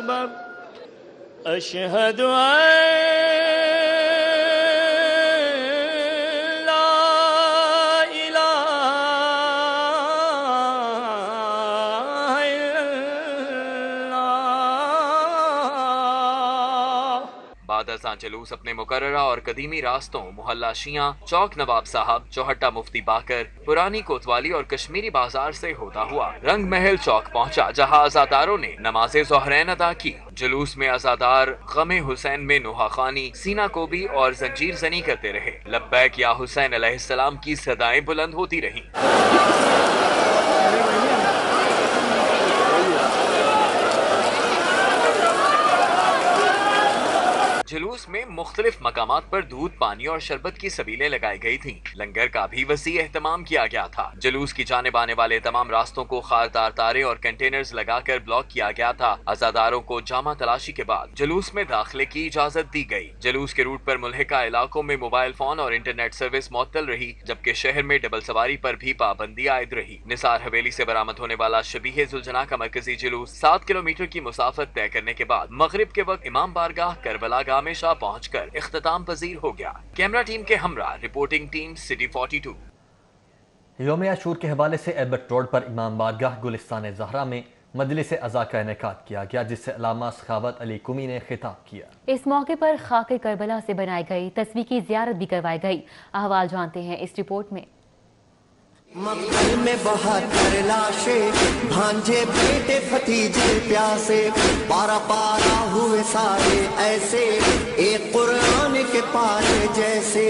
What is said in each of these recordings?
اکبر اشہد ان بعد ازاں جلوس اپنے مقررہ اور قدیمی راستوں محلہ شیعہ، چوک نواب صاحب، چوہٹہ مفتی باقر، پرانی کوتوالی اور کشمیری بازار سے ہوتا ہوا رنگ محل چوک پہنچا، جہاں عزاداروں نے نماز ظہرین ادا کی۔ جلوس میں عزادار غم حسین میں نوحہ خوانی، سینہ کوبی اور زنجیر زنی کرتے رہے۔ لبیک یا حسین علیہ السلام کی صدائیں بلند ہوتی رہیں۔ جلوس میں مختلف مقامات پر دودھ، پانی اور شربت کی سبیلیں لگائی گئی تھیں۔ لنگر کا بھی وسیع اہتمام کیا گیا تھا۔ جلوس کی جانب آنے والے تمام راستوں کو خاردار تارے اور کنٹینرز لگا کر بلاک کیا گیا تھا۔ عزاداروں کو جامع تلاشی کے بعد جلوس میں داخلے کی اجازت دی گئی۔ جلوس کے روٹ پر ملحقہ علاقوں میں موبائل فون اور انٹرنیٹ سروس معطل رہی، جبکہ شہر میں ڈبل سواری پر بھی پابندی عائد رہی۔ نثار حویلی سے برآمد ہونے والا شبیہ ذوالجناح کا مرکزی جلوس 7 کلومیٹر کی مسافت طے کرنے کے بعد مغرب کے وقت امام بارگاہ کربلا گاہ میں شاہ پہنچ کر اختتام پذیر ہو گیا۔ کیمرہ ٹیم کے ہمراہ رپورٹنگ ٹیم سٹی 42۔ یوم عاشور کے حوالے سے ایلبرٹ روڈ پر امام بارگاہ گلستان زہرا میں مجلس عزا کا انعقاد کیا گیا، جس سے علامہ سخاوت علی قمی نے خطاب کیا۔ اس موقع پر خاک کربلا سے بنائی گئی تصویر کی زیارت بھی کروائی گئی۔ احوال جانتے ہیں اس رپورٹ میں۔ مقبل میں بہتر لاشیں، بھانجے بیٹے بھتیجے پیاسے، پارا پارا ہوئے سارے ایسے، ایک قرآن کے پارے جیسے،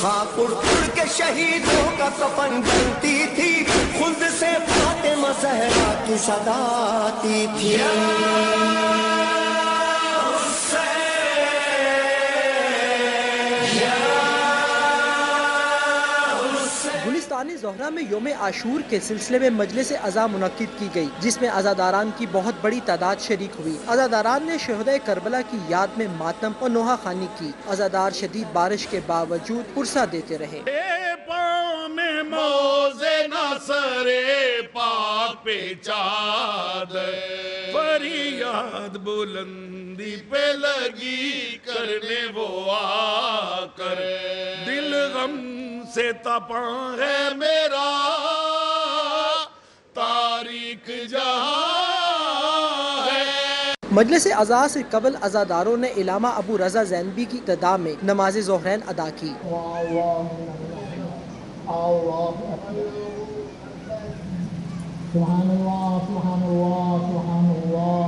خاک اڑ اڑ کے شہیدوں کا کفن بنتی تھی، خود سے فاطمہ زہرا کی صدا آتی تھی۔ گلستان زہرا میں یوم عاشور کے سلسلے میں مجلس عزا منعقد کی گئی، جس میں عزاداران کی بہت بڑی تعداد شریک ہوئی۔ عزاداران نے شہدائے کربلا کی یاد میں ماتم اور نوحہ خوانی کی۔ عزادار شدید بارش کے باوجود پرسہ دیتے رہے۔ پاؤں میں موزے ناصر پاک پہ چادر، فریاد بلندی پہ لگی کرنے وہ آ کر، دل غم سے تپاں ہے میرا تاریک جہاں ہے۔ مجلس عزا سے قبل عزاداروں نے علامہ ابو رضا زینبی کی ابتدا میں نماز ظہرین ادا کی۔ سبحان اللہ سبحان اللہ سبحان اللہ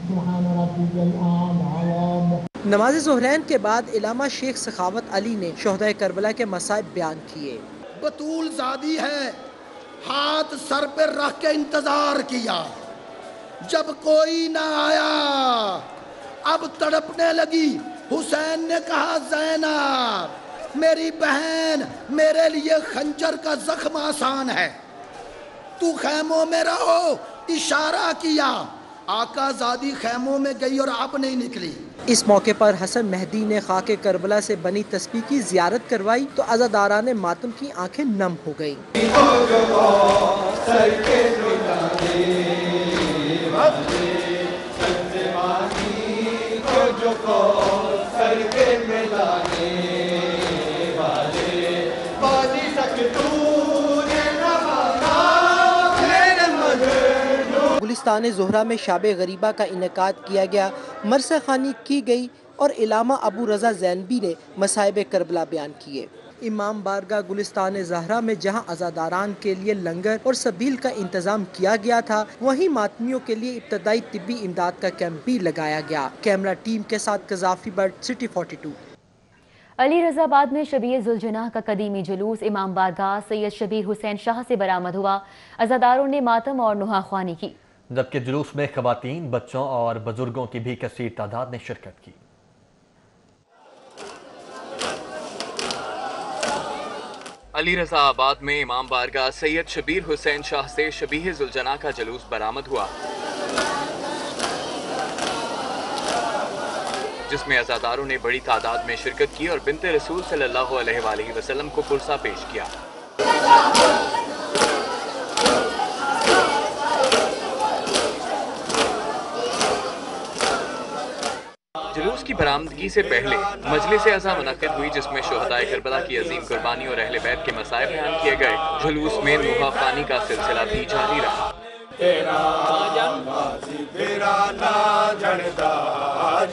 سبحان ربی الاعلی۔ نماز ظہرین کے بعد علامہ شیخ سخاوت علی نے شہدائے کربلا کے مصائب بیان کیے۔ بطول زادی ہے، ہاتھ سر پر رکھ کے انتظار کیا، جب کوئی نہ آیا اب تڑپنے لگی۔ حسین نے کہا زینب میری بہن، میرے لیے خنجر کا زخم آسان ہے، تو خیموں میں رہو، اشارہ کیا۔ آقا زادی خیموں میں گئی اور اب نہیں نکلی۔ اس موقع پر حسن مہدی نے خاک کربلا سے بنی تسبیح کی زیارت کروائی تو عزاداران ماتم کی آنکھیں نم ہو گئیں۔ گلستان زہرا میں شاب غریبہ کا انعقاد کیا گیا، مرثیہ خوانی کی گئی اور علامہ ابو رضا زینبی نے مصائب کربلا بیان کیے۔ امام بارگاہ گلستان زہرا میں جہاں عزاداران کے لیے لنگر اور سبیل کا انتظام کیا گیا تھا، وہیں ماتمیوں کے لیے ابتدائی طبی امداد کا کیمپ بھی لگایا گیا۔ کیمرہ ٹیم کے ساتھ Gaddafi but city 42۔ Ali Raza آباد میں شبیہ ذوالجناح کا قدیمی جلوس امام بارگاہ سید شبیر حسین شاہ سے برآمد ہوا۔ عزاداروں نے ماتم اور نوحہ خوانی کی، جبکہ جلوس میں خواتین، بچوں اور بزرگوں کی بھی کثیر تعداد نے شرکت کی۔ علی رضا آباد میں امام بارگاہ سید شبیر حسین شاہ سے شبیہ ذوالجناح کا جلوس برآمد ہوا، جس میں عزاداروں نے بڑی تعداد میں شرکت کی اور بنت رسول صلی اللہ علیہ وآلہ وسلم کو پرسہ پیش کیا۔ جلوس کی برآمدگی سے پہلے مجلس عزا منعقد ہوئی جس میں شہدائے کربلا کی عظیم قربانی اور اہل بیت کے مسائل بیان کیے گئے۔ جلوس میں نوحہ خوانی کا سلسلہ بھی جاری رہا۔ تیرا نہ جڑدا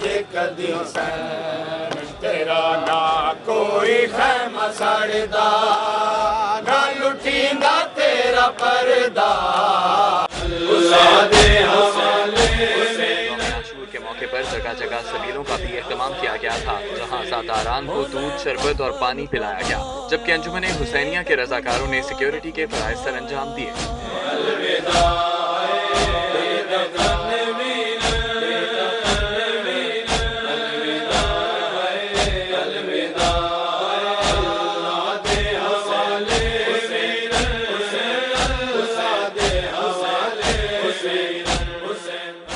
جے کدی حسین، تیرا نہ کوئی خیمہ سڑدا، نہ لٹیندا تیرا پردہ۔ کے موقع پر جگہ جگہ سبیلوں کا بھی اہتمام کیا گیا تھا، جہاں عزاداران کو دودھ، شربت اور پانی پلایا گیا، جبکہ انجمن حسینیہ کے رضاکاروں نے سیکیورٹی کے فرائض سر انجام دیے۔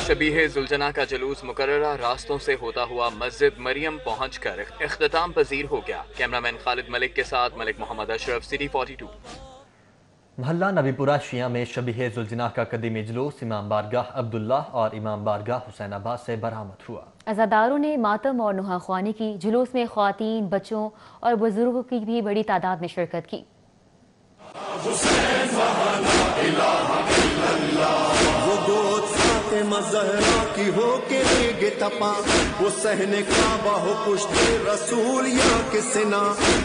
شبیہ ذوالجناح کا جلوس مقررہ راستوں سے ہوتا ہوا مسجد مریم پہنچ کر اختتام پذیر ہو گیا۔ کیمرامین خالد ملک کے ساتھ ملک محمد اشرف، سٹی 42۔ محلہ نبی پورہ شیعہ میں شبیہ ذوالجناح کا قدیمی جلوس امام بارگاہ عبداللہ اور امام بارگاہ حسین آباد سے برآمد ہوا۔ عزاداروں نے ماتم اور نوحہ خوانی کی۔ جلوس میں خواتین، بچوں اور بزرگوں کی بھی بڑی تعداد میں شرکت کی۔ زہرا کی ہو کے گے تپا، وہ سہنے کعبہ ہو پشت رسول یا کے سنا،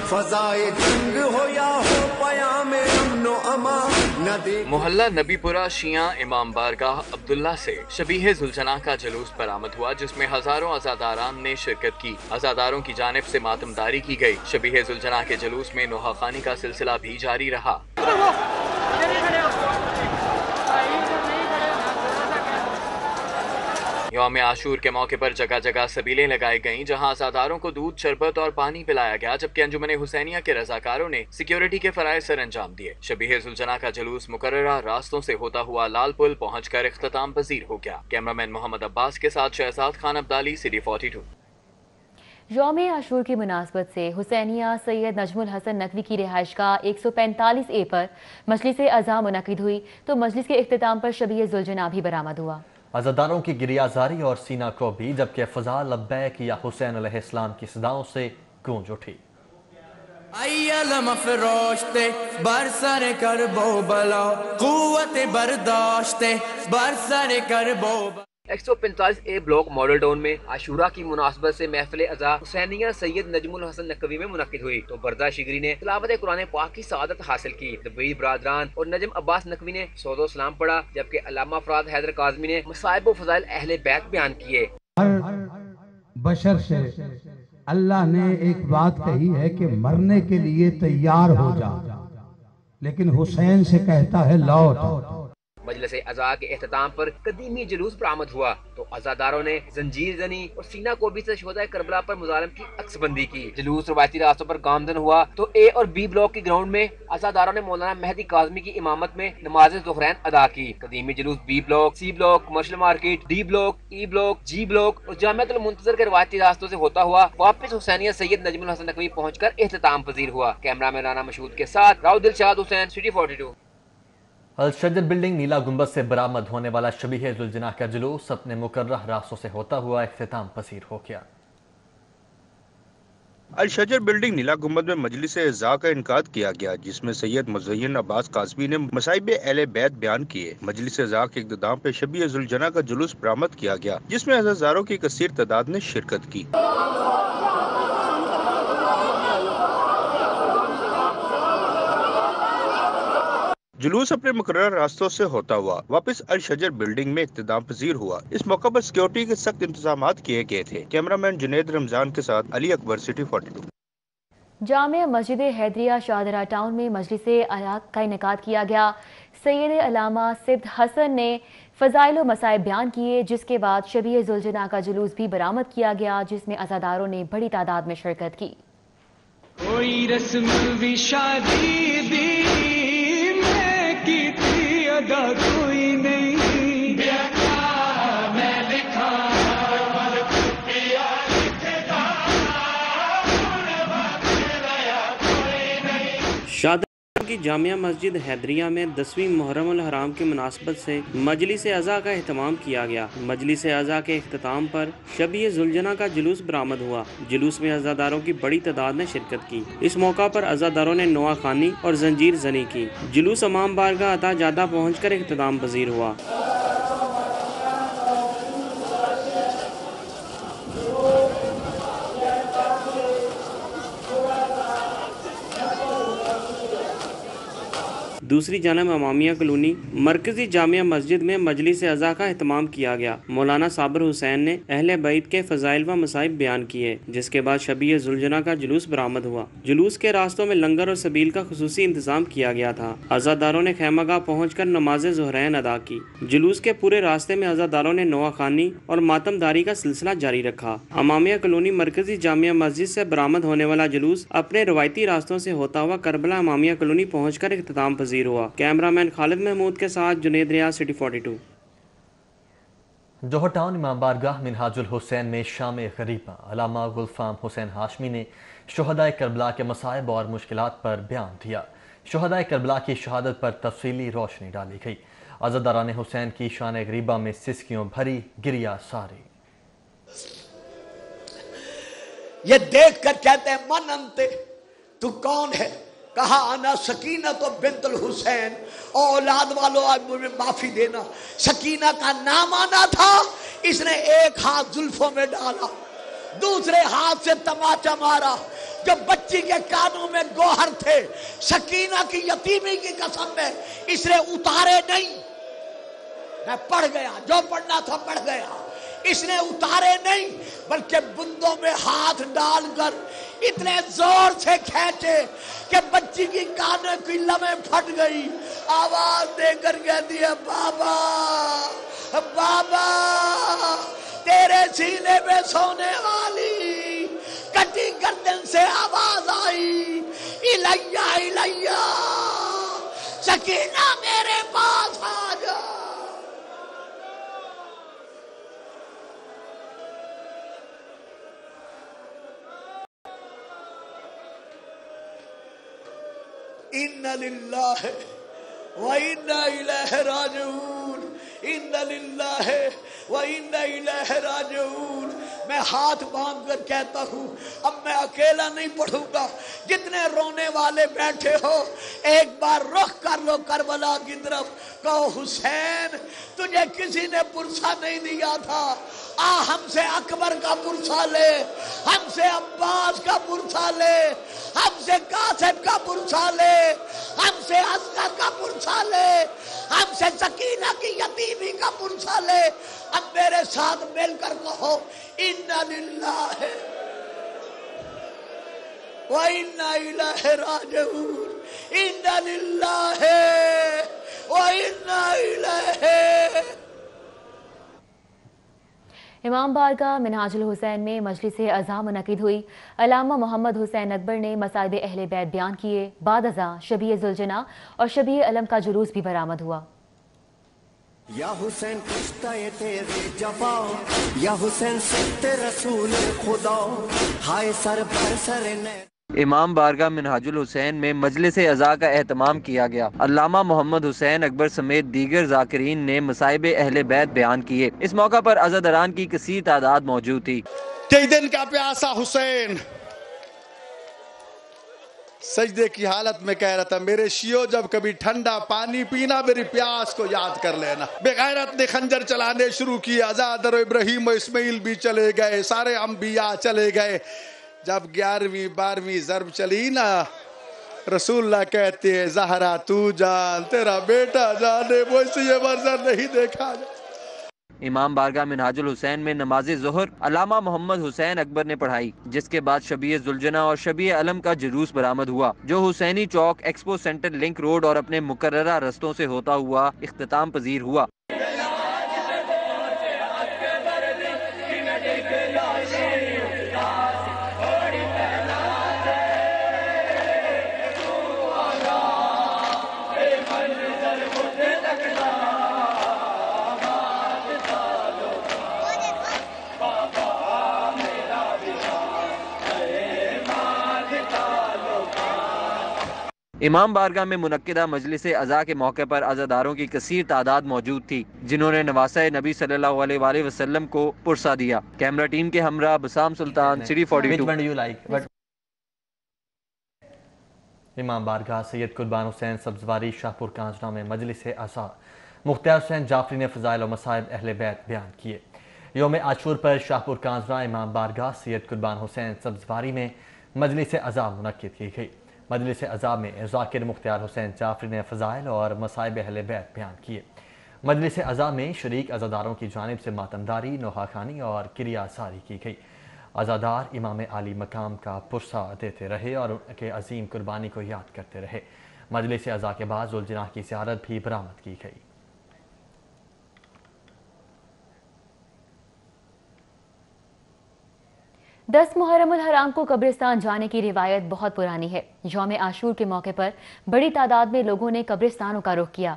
فضائے جنگ ہو یا ہو پیام امن و امان نہ دے۔ محلہ نبی پورہ شیعہ امام بارگاہ عبداللہ سے شبیہ ذوالجناح کا جلوس برآمد ہوا جس میں ہزاروں عزاداران نے شرکت کی۔ عزاداروں کی جانب سے ماتمداری کی گئی۔ شبیہ ذوالجناح کے جلوس میں نوحہ خوانی کا سلسلہ بھی جاری رہا۔ یوم عاشور کے موقع پر جگہ جگہ سبیلیں لگائی گئیں، جہاں عزاداروں کو دودھ، شربت اور پانی پلایا گیا، جبکہ انجمن حسینیہ کے رضاکاروں نے سیکیورٹی کے فرائض سر انجام دیے۔ شبیہ ذوالجناح کا جلوس مقررہ راستوں سے ہوتا ہوا لال پل پہنچ کر اختتام پذیر ہو گیا۔ کیمرامین محمد عباس کے ساتھ شہزاد خان عبدالی، سٹی 42۔ یوم عاشور کی مناسبت سے حسینیہ سید نجم الحسن نقوی کی رہائش گاہ 145A پر مجلس عزا منعقد ہوئی تو مجلس کے اختتام پر شبیہ ذوالجناح بھی برآمد ہوا۔ عزاداروں کی گریہ زاری اور سینہ کو بھی، جبکہ فضا لبیک یا حسین علیہ السلام کی صداؤں سے گونج اٹھی۔ ایلم فروشتے برسر کربو بلا، قوت برداشتے برسر کربو بلا۔ 145A بلاک ماڈل ٹاؤن میں عاشورہ کی مناسبت سے محفل عزا حسینیہ سید نجم الحسن نقوی میں منعقد ہوئی تو بردہ شگری نے تلاوت قرآن پاک کی سعادت حاصل کی۔ دبئی برادران اور نجم عباس نقوی نے سعود و سلام پڑھا، جبکہ علامہ فراد حیدر کاظمی نے مصائب و فضائل اہل بیت بیان کیے۔ ہر بشر سے اللہ نے ایک بات کہی ہے کہ مرنے کے لیے تیار ہو جا، لیکن حسین سے کہتا ہے لوٹ۔ مجلس عزا کے اختتام پر قدیمی جلوس برآمد ہوا تو عزاداروں نے زنجیر زنی اور سینہ کوبی سے شہدائے کربلا پر مظالم کی عکس بندی کی۔ جلوس روایتی راستوں پر گامزن ہوا تو اے اور بی بلاک کی گراؤنڈ میں عزاداروں نے مولانا مہدی کاظمی کی امامت میں نماز ظہرین ادا کی۔ قدیمی جلوس B block, C block, commercial market, D block, E block, G block اور جامعۃ المنتظر کے روایتی راستوں سے ہوتا ہوا واپس حسینیہ سید نجم الحسن نقوی پہنچ کر اختتام پذیر ہوا۔ کیمرہ رانا مشہود کے ساتھ راؤ دلشاد حسین، سٹی 42۔ الشجر بلڈنگ نیلا گنبد سے برآمد ہونے والا شبیہ ذوالجناح کا جلوس اپنے مقررہ راستوں سے ہوتا ہوا اختتام پذیر ہو گیا۔ الشجر بلڈنگ نیلا گنبد میں مجلس عزا کا انعقاد کیا گیا جس میں سید مزین عباس کاظمی نے مصائب اہل بیت بیان کیے۔ مجلس عزا کے اختتام پہ شبیہ ذوالجناح کا جلوس برآمد کیا گیا جس میں عزاداروں کی کثیر تعداد نے شرکت کی۔ جلوس اپنے مقررہ راستوں سے ہوتا ہوا واپس الشجر بلڈنگ میں اختتام پذیر ہوا۔ اس موقع پر سیکیورٹی کے سخت انتظامات کیے گئے تھے۔ کیمرامین جنید رمضان کے ساتھ علی اکبر، سٹی 42۔ جامع مسجد حیدریہ شاہدرہ ٹاؤن میں مجلس عزا کا انعقاد کیا گیا۔ سید علامہ سبت حسن نے فضائل و مصائب بیان کیے، جس کے بعد شبیہ ذوالجناح کا جلوس بھی برآمد کیا گیا جس میں عزاداروں نے بڑی تعداد میں شرکت کی۔ کوئی رسم بھی شادی دی میں کی تھی ادا کوئی نہیں، شادی کی جامعہ مسجد حیدریہ میں 10ویں محرم الحرام کی مناسبت سے مجلس عزا کا اہتمام کیا گیا۔ مجلس عزا کے اختتام پر شب ذوالجناح کا جلوس برآمد ہوا۔ جلوس میں عزاداروں کی بڑی تعداد نے شرکت کی۔ اس موقع پر عزاداروں نے نوحہ خوانی اور زنجیر زنی کی۔ جلوس امام بارگاہ عطا جادہ پہنچ کر اختتام پذیر ہوا۔ دوسری جانب امامیہ کالونی مرکزی جامعہ مسجد میں مجلس عزا کا اہتمام کیا گیا۔ مولانا صابر حسین نے اہل بیت کے فضائل و مصائب بیان کیے، جس کے بعد شب ذوالجناح کا جلوس برآمد ہوا۔ جلوس کے راستوں میں لنگر اور سبیل کا خصوصی انتظام کیا گیا تھا۔ عزاداروں نے خیمہ گاہ پہنچ کر نماز ظہرین ادا کی۔ جلوس کے پورے راستے میں عزاداروں نے نوحہ خوانی اور ماتم داری کا سلسلہ جاری رکھا۔ امامیہ کالونی مرکزی جامعہ مسجد سے برآمد ہونے والا جلوس اپنے روایتی راستوں سے ہوتا ہوا کربلا امامیہ کالونی پہنچ کر اختتام پذیر ہوا۔ کیمرہ مین خالد محمود کے ساتھ جنید ریاض، سٹی 42۔ جوہر ٹاؤن امام بارگاہ منہاج الحسین میں شام غریبہ علامہ گلفام حسین ہاشمی نے شہدائے کربلا کے مصائب اور مشکلات پر بیان دیا۔ شہدائے کربلا کی شہادت پر تفصیلی روشنی ڈالی گئی۔ عزاداران حسین کی شان غریبہ میں سسکیوں بھری گریہ ساری۔ یہ دیکھ کر کہتے ہیں من انتے، تو کون ہے؟ کہا انا سکینہ بنت الحسین، اولاد والوں آج مجھے معافی دینا۔ سکینہ کا نام آنا تھا، اس نے ایک ہاتھ زلفوں میں ڈالا، دوسرے ہاتھ سے تماچا مارا۔ جو بچی کے کانوں میں گوہر تھے، سکینہ کی یتیمی کی قسم میں اس نے اتارے نہیں۔ میں پڑھ گیا، جو پڑھنا تھا پڑھ گیا۔ اس نے اتارے نہیں بلکہ بندوں میں ہاتھ ڈال کر اتنے زور سے کھینچے کہ بچی کی کانوں کی لمیں پھٹ گئی۔ آواز دے کر کہتی ہے بابا بابا، تیرے سینے میں سونے والی کٹی گردن سے آواز آئی، الیہ الیہ، سکینہ میرے پاس آ جا۔ اِنَّ لِلَّهِ وَإِنَّا إِلَيْهِ راجعون، اِنَّ لِلَّهِ وَإِنَّا إِلَيْهِ راجعون۔ میں ہاتھ باندھ کر کہتا ہوں، اب میں اکیلا نہیں پڑھوں گا، جتنے رونے والے بیٹھے ہو ایک بار رخ کر لو کربلا کی طرف، کہو حسین تجھے کسی نے پرسہ نہیں دیا تھا، آ ہم سے اکبر کا پرسہ لے، ہم سے عباس کا پرسہ لے، ہم سے قاسم کا پرسہ لے، ہم سے اصغر کا پرسہ لے، ہم سے سکینہ کی یتیمی کا پرسہ لے۔ اب میرے ساتھ مل کر کہو اِنَّا لِلَّهِ وَإِنَّا إِلَيْهِ راجعون، اِنَّا لِلَّهِ وَإِنَّا إِلَيْهِ۔ امام بارگاہ منہاج الحسین میں مجلس عزا منعقد ہوئی۔ علامہ محمد حسین اکبر نے مصائب اہل بیت بیان کیے۔ بعد ازاں شب ذوالجناح اور شب علم کا جلوس بھی برآمد ہوا۔ یا حسین کشتہ تیرے جفا، یا حسین سخت رسول خدا، ہائے سر پر سر نے۔ امام بارگاہ منہاج الحسین میں مجلس عزا کا اہتمام کیا گیا۔ علامہ محمد حسین اکبر سمیت دیگر ذاکرین نے مصائب اہل بیت بیان کیے۔ اس موقع پر عزاداران کی کثیر تعداد موجود تھی۔ کئی دن کا پیاسا حسین سجدے کی حالت میں کہہ رہا تھا، میرے شیعو جب کبھی ٹھنڈا پانی پینا میری پیاس کو یاد کر لینا۔ بے غیرت نے خنجر چلانے شروع کیے، عزادر ابراہیم و اسماعیل بھی چلے گئے، سارے انبیاء چلے گئے۔ جب 11ویں 12ویں ضرب چلی نا، رسول اللہ کہتے ہیں زہرا تو جان، تیرا بیٹا جانے، وہ اس یہ منظر نہیں دیکھا۔ امام بارگاہ منہاج الحسین میں نماز ظہر علامہ محمد حسین اکبر نے پڑھائی، جس کے بعد شب ذوالجناح اور شب علم کا جلوس برآمد ہوا، جو حسینی چوک، ایکسپو سینٹر، لنک روڈ اور اپنے مقررہ رستوں سے ہوتا ہوا اختتام پذیر ہوا۔ امام بارگاہ میں منعقدہ مجلس عزا کے موقع پر عزاداروں کی کثیر تعداد موجود تھی، جنہوں نے نواسہ نبی صلی اللہ علیہ وآلہ وسلم کو پرسہ دیا۔ کیمرہ ٹیم کے ہمراہ بسام سلطان، سٹی 42۔ امام بارگاہ سید قربان حسین سبزواری شاہپور کانجڑا میں مجلس عزا مختار حسین جعفری نے فضائل و مصائب اہل بیت بیان کیے۔ یوم عاشور پر شاہپور کانجڑا امام بارگاہ سید قربان حسین سبزواری میں مجلس عزا منعقد کی گئی۔ مجلس عزا میں ذاکر مختار حسین جعفری نے فضائل اور مصائب اہل بیت بیان کیے۔ مجلس عزا میں شریک عزاداروں کی جانب سے ماتمداری، نوحہ خوانی اور کریا ساری کی گئی۔ عزادار امام عالی مقام کا پرسہ دیتے رہے اور ان کے عظیم قربانی کو یاد کرتے رہے۔ مجلس عزا کے بعد ذوالجناح کی زیارت بھی برآمد کی گئی۔ 10 محرم الحرام کو قبرستان جانے کی روایت بہت پرانی ہے۔ یوم عاشور کے موقع پر بڑی تعداد میں لوگوں نے قبرستانوں کا رخ کیا۔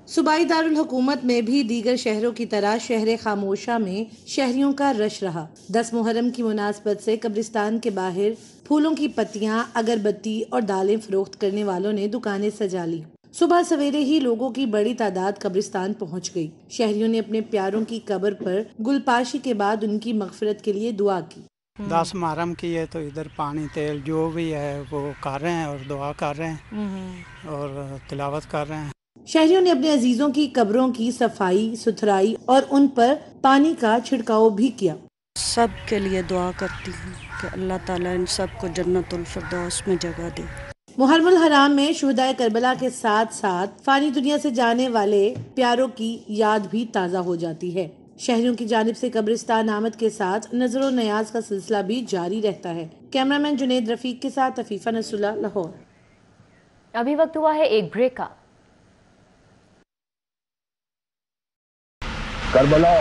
صوبائی دارالحکومت میں بھی دیگر شہروں کی طرح شہر خاموشہ میں شہریوں کا رش رہا۔ 10 محرم کی مناسبت سے قبرستان کے باہر پھولوں کی پتیاں، اگربتی اور دالیں فروخت کرنے والوں نے دکانیں سجا لی۔ صبح سویرے ہی لوگوں کی بڑی تعداد قبرستان پہنچ گئی۔ شہریوں نے اپنے پیاروں کی قبر پر گل پاشی کے بعد ان کی مغفرت کے لیے دعا کی۔ 10 محرم کی ہے تو ادھر پانی تیل جو بھی ہے وہ کر رہے ہیں اور دعا کر رہے ہیں اور تلاوت کر رہے ہیں۔ شہریوں نے اپنے عزیزوں کی قبروں کی صفائی ستھرائی اور ان پر پانی کا چھڑکاؤ بھی کیا۔ سب کے لیے دعا کرتی ہوں کہ اللہ تعالیٰ ان سب کو جنت الفردوس میں جگہ دے۔ محرم الحرام میں شہدائے کربلا کے ساتھ ساتھ فانی دنیا سے جانے والے پیاروں کی یاد بھی تازہ ہو جاتی ہے۔ شہریوں کی جانب سے قبرستان آمد کے ساتھ نظر و نیاز کا سلسلہ بھی جاری رہتا ہے۔ کیمرہ مین جنید رفیق کے ساتھ عفیفہ نصر اللہ، لاہور۔ ابھی وقت ہوا ہے ایک بریک کا۔ کربلا،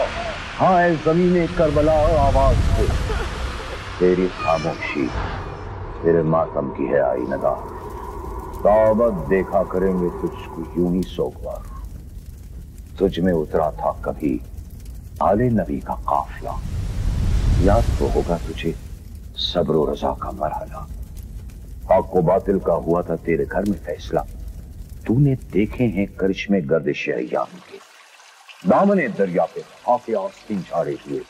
ہاں اے زمین کربلا آواز دے، تیری خاموشی تیرے ماتم کی ہے آئی نگاہ، دعوت دیکھا کریں گے تجھ کو یوں ہی سوگوار، تجھ میں اترا تھا کبھی آل نبی کا قافلہ، یاد تو ہوگا تجھے صبر و رضا کا مرحلہ، حق و باطل کا ہوا تھا تیرے گھر میں فیصلہ، تو نے دیکھے ہیں کرشمے گردش ایام کے، دامن دریا پہ خاک آستین جھاڑے ہوئے،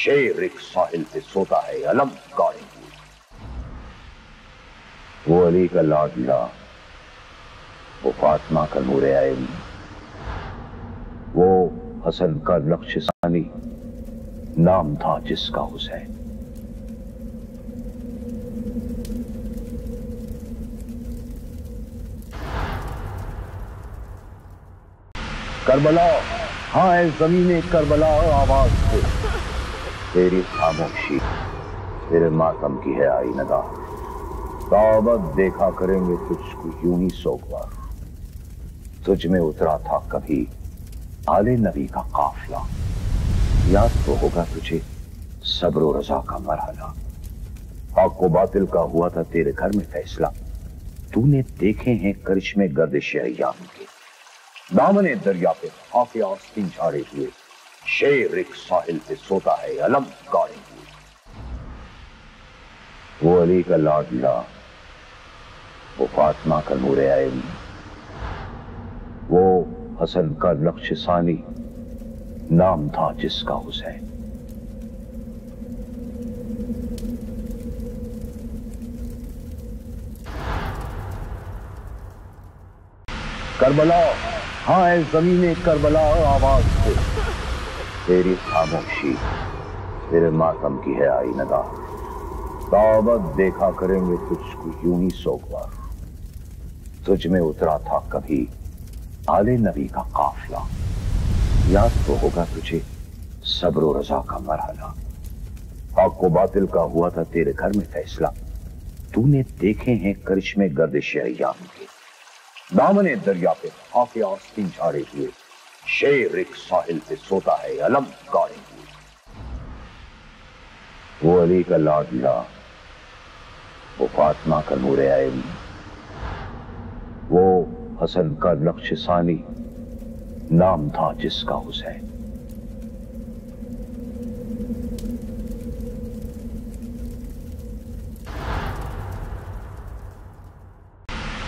شیر ایک ساحل پہ سوتا ہے علم گاڑے ہوئے، وہ علی کا لاڈلا، وہ فاطمہ کا نور عین، وہ حسن کا نقش ثانی، نام تھا جس کا حسین۔ کربلا، ہاں اے زمین کربلا آواز دے، تیری خاموشی تیرے ماتم کی ہے آئی نگاہ، دعوت دیکھا کریں گے تجھ کو یوں ہی سوگوار، تجھ میں اترا تھا کبھی آل نبی کا قافلہ، یاد تو ہوگا تجھے صبر و رضا کا مرحلہ، حق و باطل کا ہوا تھا تیرے گھر میں فیصلہ، تو نے دیکھے ہیں کرشمے گردش ایام کے، دامن دریا پہ خاک آستین جھاڑے ہوئے، شیر ایک ساحل پہ سوتا ہے علم گاڑے ہوئے، وہ علی کا لاڈلا، وہ فاطمہ کا نور عین، وہ حسن کا نقش ثانی، نام تھا جس کا حسین۔ کربلا، ہاں اے زمین کربلا آواز دے، تیری خاموشی تیرے ماتم کی ہے آئی نگاہ، دعوت دیکھا کریں گے تجھ کو یوں ہی سوگوار، تجھ میں اترا تھا کبھی آل نبی کا قافلہ، یاد تو ہوگا تجھے صبر و رضا کا مرحلہ، حق و باطل کا ہوا تھا تیرے گھر میں فیصلہ، تو نے دیکھے ہیں کرشمے گردش ایام کے، دامن دریا پہ خاک آستین جھاڑے ہوئے، شیر ایک ساحل پہ سوتا ہے علم گاڑے ہوئے، وہ علی کا لاڈلا، وہ فاطمہ کا نور عین، وہ حسن کا نقش ثانی، نام تھا جس کا حسین۔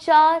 4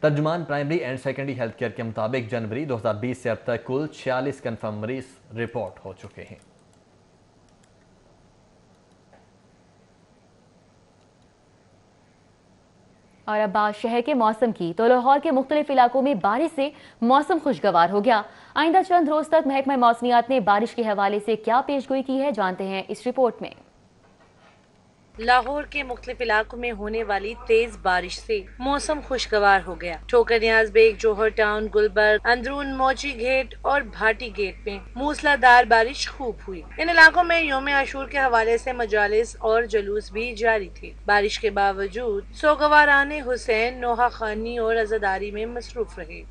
ترجمان primary and secondary health care کے مطابق جنوری 2020 سے اب تک کل 46 کنفرم مریض رپورٹ ہو چکے ہیں۔ اور اب بات شہر کے موسم کی، تو لاہور کے مختلف علاقوں میں بارش سے موسم خوشگوار ہو گیا۔ آئندہ چند روز تک محکمہ موسمیات نے بارش کے حوالے سے کیا پیش گوئی کی ہے، جانتے ہیں اس رپورٹ میں۔ لاہور کے مختلف علاقوں میں ہونے والی تیز بارش سے موسم خوشگوار ہو گیا۔ ٹھوکر نیاز بیگ، جوہر ٹاؤن، گلبرگ، اندرون، موچی گیٹ اور بھاٹی گیٹ میں موسلادھار بارش خوب ہوئی۔ ان علاقوں میں یوم عاشور کے حوالے سے مجالس اور جلوس بھی جاری تھے۔ بارش کے باوجود سوگواران حسین نوحہ خوانی اور عزاداری میں مصروف رہے۔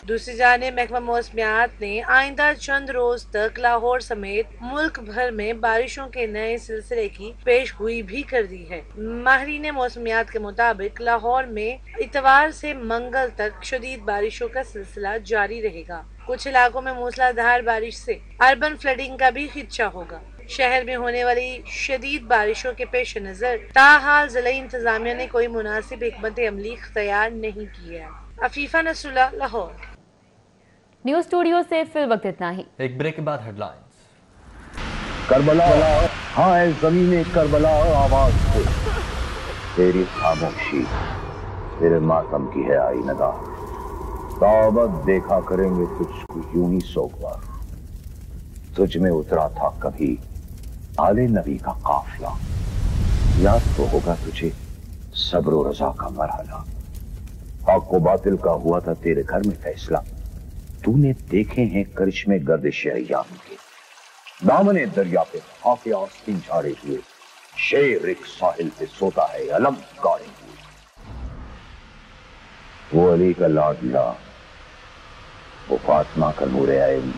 دوسری جانب محکمہ موسمیات نے آئندہ چند روز تک لاہور سمیت ملک بھر میں بارشوں کے نئے سلسلے کی پیش گوئی بھی کر دی ہے۔ ماہرین موسمیات کے مطابق لاہور میں اتوار سے منگل تک شدید بارشوں کا سلسلہ جاری رہے گا۔ کچھ علاقوں میں موسلادھار بارش سے اربن فلڈنگ کا بھی خدشہ ہوگا۔ شہر میں ہونے والی شدید بارشوں کے پیش نظر تاحال ضلعی انتظامیہ نے کوئی مناسب حکمت عملی اختیار نہیں کی ہے۔ عفیفہ نصر اللہ، لاہور۔ نیوز اسٹوڈیو سے فی الوقت اتنا ہی۔ ایک بریک کے بعد ہیڈ لائنز۔ کربلا، ہاں اے زمین کربلا آواز سے تیری خاموشی تیرے ماتم کی ہے آئی نگاہ، تابت دیکھا کریں گے تجھ کو یوں ہی سوگوار، تجھ میں اترا تھا کبھی آل نبی کا قافلہ، یاد تو ہوگا تجھے صبر و رضا کا مرحلہ، حق و باطل کا ہوا تھا تیرے گھر میں فیصلہ، تو نے دیکھے ہیں کرشمے گردش ایام کے، دامن دریا پہ خاک آستین جھاڑے ہوئے، شیر ایک ساحل پہ سوتا ہے علم گاڑے ہوئے، وہ علی کا لاڈلا، وہ فاطمہ کا نور عین،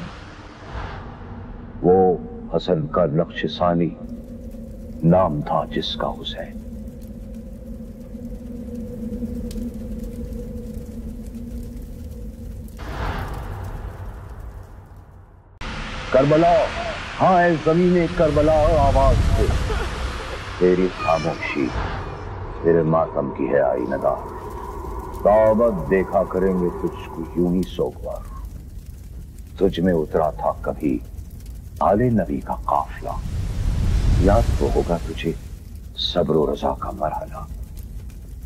وہ حسن کا نقش ثانی، نام تھا جس کا حسین۔ کربلا، ہاں اے زمین کربلا آواز سے تیری خاموشی تیرے ماتم کی ہے آئی نگاہ، تابت دیکھا کریں گے تجھ کو یوں ہی سوگوار، تجھ میں اترا تھا کبھی آل نبی کا قافلہ، یاد تو ہوگا تجھے صبر و رضا کا مرحلہ،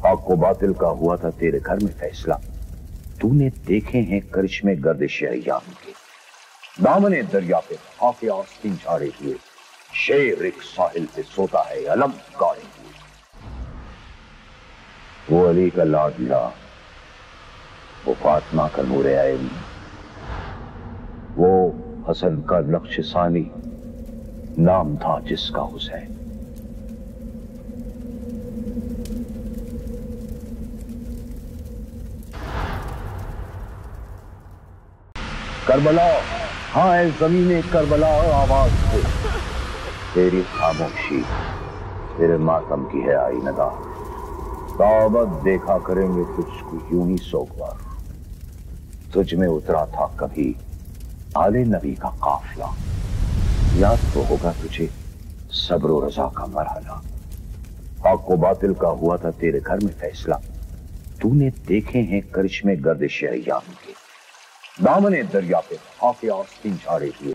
حق و باطل کا ہوا تھا تیرے گھر میں فیصلہ، تو نے دیکھے ہیں کرشمے گردش ایام کے، دامن دریا پہ خاک آستین جھاڑے ہوئے، شیر ایک ساحل پہ سوتا ہے علم گاڑے ہوئے، وہ علی کا لاڈلا، وہ فاطمہ کا نور عین، وہ حسن کا نقش ثانی، نام تھا جس کا حسین۔ کربلا، ہاں اے زمین کربلا آواز سے تیری خاموشی تیرے ماتم کی ہے آئی نگاہ، تابت دیکھا کریں گے تجھ کو یوں ہی سوگوار، تجھ میں اترا تھا کبھی آل نبی کا قافلہ، یاد تو ہوگا تجھے صبر و رضا کا مرحلہ، حق و باطل کا ہوا تھا تیرے گھر میں فیصلہ، تو نے دیکھے ہیں کرشمے گردش ایام کے، دامن دریا پہ خاک آستین جھاڑے ہوئے،